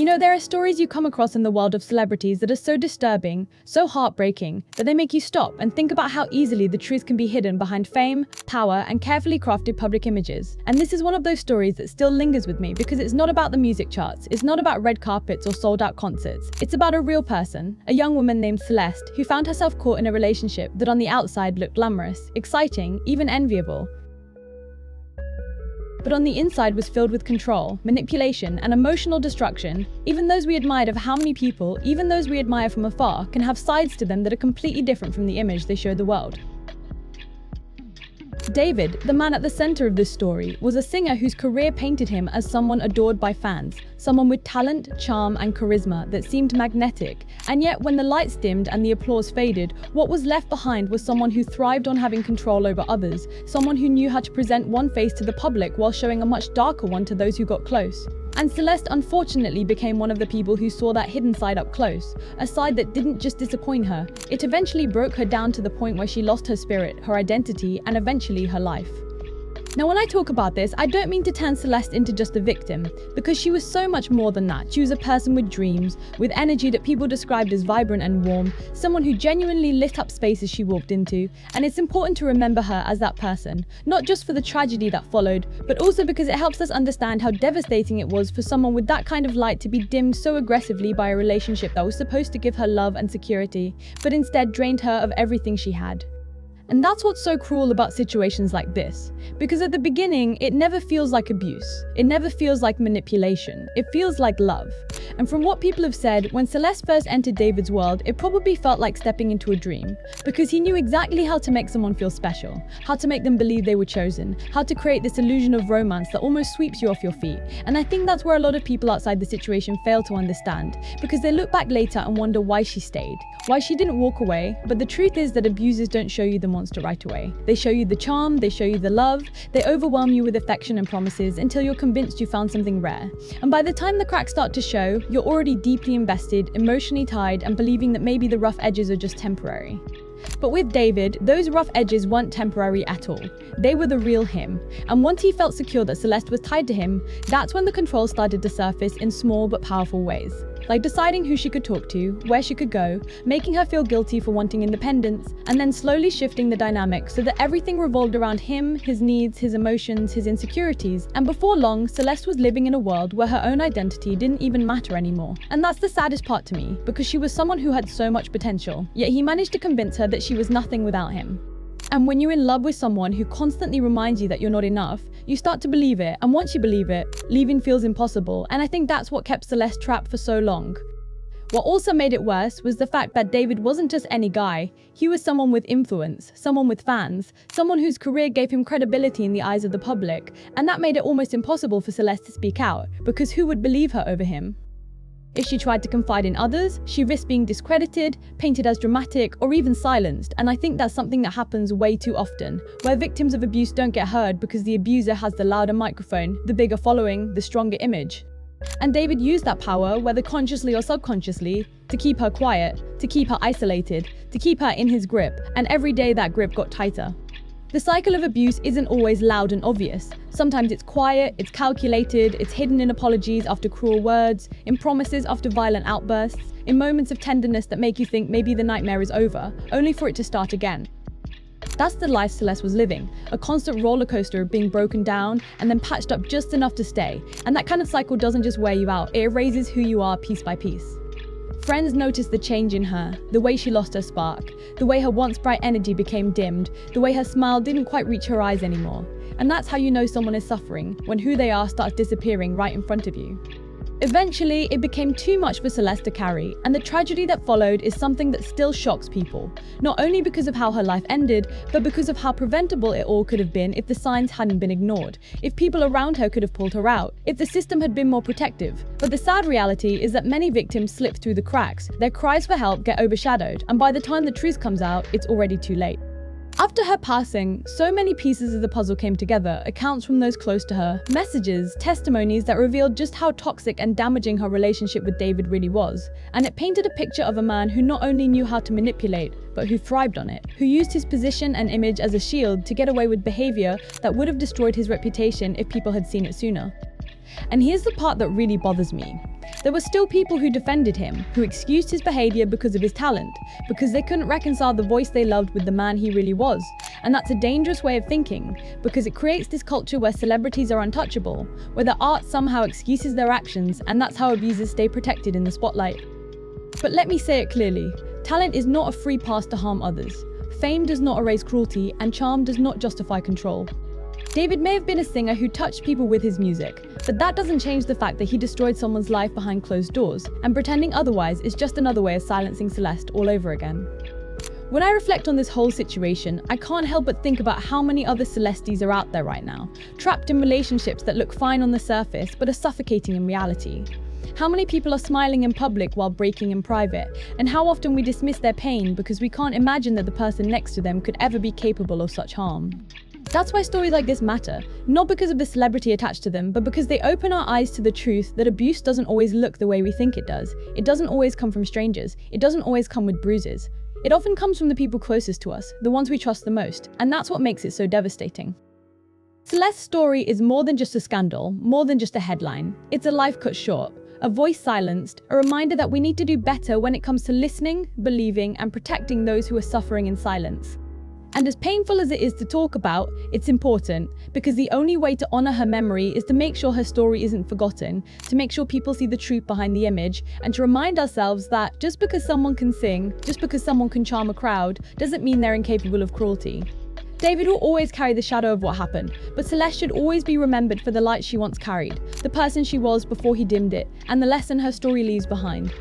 You know, there are stories you come across in the world of celebrities that are so disturbing, so heartbreaking, that they make you stop and think about how easily the truth can be hidden behind fame, power, and carefully crafted public images. And this is one of those stories that still lingers with me because it's not about the music charts, it's not about red carpets or sold-out concerts. It's about a real person, a young woman named Celeste, who found herself caught in a relationship that on the outside looked glamorous, exciting, even enviable, but on the inside was filled with control, manipulation, and emotional destruction. Even those we admired of how many people, even those we admire from afar, can have sides to them that are completely different from the image they show the world. David, the man at the center of this story, was a singer whose career painted him as someone adored by fans, someone with talent, charm, and charisma that seemed magnetic. And yet, when the lights dimmed and the applause faded, what was left behind was someone who thrived on having control over others, someone who knew how to present one face to the public while showing a much darker one to those who got close. And Celeste unfortunately became one of the people who saw that hidden side up close, a side that didn't just disappoint her, it eventually broke her down to the point where she lost her spirit, her identity, and eventually her life. Now, when I talk about this, I don't mean to turn Celeste into just a victim, because she was so much more than that. She was a person with dreams, with energy that people described as vibrant and warm, someone who genuinely lit up spaces she walked into, and it's important to remember her as that person, not just for the tragedy that followed, but also because it helps us understand how devastating it was for someone with that kind of light to be dimmed so aggressively by a relationship that was supposed to give her love and security, but instead drained her of everything she had. And that's what's so cruel about situations like this. Because at the beginning, it never feels like abuse. It never feels like manipulation. It feels like love. And from what people have said, when Celeste first entered David's world, it probably felt like stepping into a dream. Because he knew exactly how to make someone feel special, how to make them believe they were chosen, how to create this illusion of romance that almost sweeps you off your feet. And I think that's where a lot of people outside the situation fail to understand, because they look back later and wonder why she stayed, why she didn't walk away. But the truth is that abusers don't show you the monster right away. They show you the charm, they show you the love, they overwhelm you with affection and promises until you're convinced you found something rare. And by the time the cracks start to show, you're already deeply invested, emotionally tied, and believing that maybe the rough edges are just temporary. But with David, those rough edges weren't temporary at all. They were the real him. And once he felt secure that Celeste was tied to him, that's when the control started to surface in small but powerful ways. Like deciding who she could talk to, where she could go, making her feel guilty for wanting independence, and then slowly shifting the dynamic so that everything revolved around him, his needs, his emotions, his insecurities. And before long, Celeste was living in a world where her own identity didn't even matter anymore. And that's the saddest part to me, because she was someone who had so much potential, yet he managed to convince her that she was nothing without him. And when you're in love with someone who constantly reminds you that you're not enough, you start to believe it, and once you believe it, leaving feels impossible, and I think that's what kept Celeste trapped for so long. What also made it worse was the fact that David wasn't just any guy, he was someone with influence, someone with fans, someone whose career gave him credibility in the eyes of the public, and that made it almost impossible for Celeste to speak out, because who would believe her over him? If she tried to confide in others, she risked being discredited, painted as dramatic, or even silenced, and I think that's something that happens way too often, where victims of abuse don't get heard because the abuser has the louder microphone, the bigger following, the stronger image. And David used that power, whether consciously or subconsciously, to keep her quiet, to keep her isolated, to keep her in his grip, and every day that grip got tighter. The cycle of abuse isn't always loud and obvious. Sometimes it's quiet, it's calculated, it's hidden in apologies after cruel words, in promises after violent outbursts, in moments of tenderness that make you think maybe the nightmare is over, only for it to start again. That's the life Celeste was living, a constant roller coaster of being broken down and then patched up just enough to stay. And that kind of cycle doesn't just wear you out, it erases who you are piece by piece. Friends noticed the change in her, the way she lost her spark, the way her once bright energy became dimmed, the way her smile didn't quite reach her eyes anymore. And that's how you know someone is suffering, when who they are starts disappearing right in front of you. Eventually, it became too much for Celeste to carry, and the tragedy that followed is something that still shocks people, not only because of how her life ended, but because of how preventable it all could have been if the signs hadn't been ignored, if people around her could have pulled her out, if the system had been more protective. But the sad reality is that many victims slip through the cracks, their cries for help get overshadowed, and by the time the truth comes out, it's already too late. After her passing, so many pieces of the puzzle came together, accounts from those close to her, messages, testimonies that revealed just how toxic and damaging her relationship with David really was. And it painted a picture of a man who not only knew how to manipulate, but who thrived on it, who used his position and image as a shield to get away with behavior that would have destroyed his reputation if people had seen it sooner. And here's the part that really bothers me. There were still people who defended him, who excused his behavior because of his talent, because they couldn't reconcile the voice they loved with the man he really was. And that's a dangerous way of thinking, because it creates this culture where celebrities are untouchable, where the art somehow excuses their actions, and that's how abusers stay protected in the spotlight. But let me say it clearly, talent is not a free pass to harm others. Fame does not erase cruelty, and charm does not justify control. David may have been a singer who touched people with his music, but that doesn't change the fact that he destroyed someone's life behind closed doors, and pretending otherwise is just another way of silencing Celeste all over again. When I reflect on this whole situation, I can't help but think about how many other Celestes are out there right now, trapped in relationships that look fine on the surface but are suffocating in reality. How many people are smiling in public while breaking in private, and how often we dismiss their pain because we can't imagine that the person next to them could ever be capable of such harm. That's why stories like this matter, not because of the celebrity attached to them, but because they open our eyes to the truth that abuse doesn't always look the way we think it does. It doesn't always come from strangers. It doesn't always come with bruises. It often comes from the people closest to us, the ones we trust the most, and that's what makes it so devastating. Celeste's story is more than just a scandal, more than just a headline. It's a life cut short, a voice silenced, a reminder that we need to do better when it comes to listening, believing, and protecting those who are suffering in silence. And as painful as it is to talk about, it's important, because the only way to honor her memory is to make sure her story isn't forgotten, to make sure people see the truth behind the image, and to remind ourselves that just because someone can sing, just because someone can charm a crowd, doesn't mean they're incapable of cruelty. David will always carry the shadow of what happened, but Celeste should always be remembered for the light she once carried, the person she was before he dimmed it, and the lesson her story leaves behind.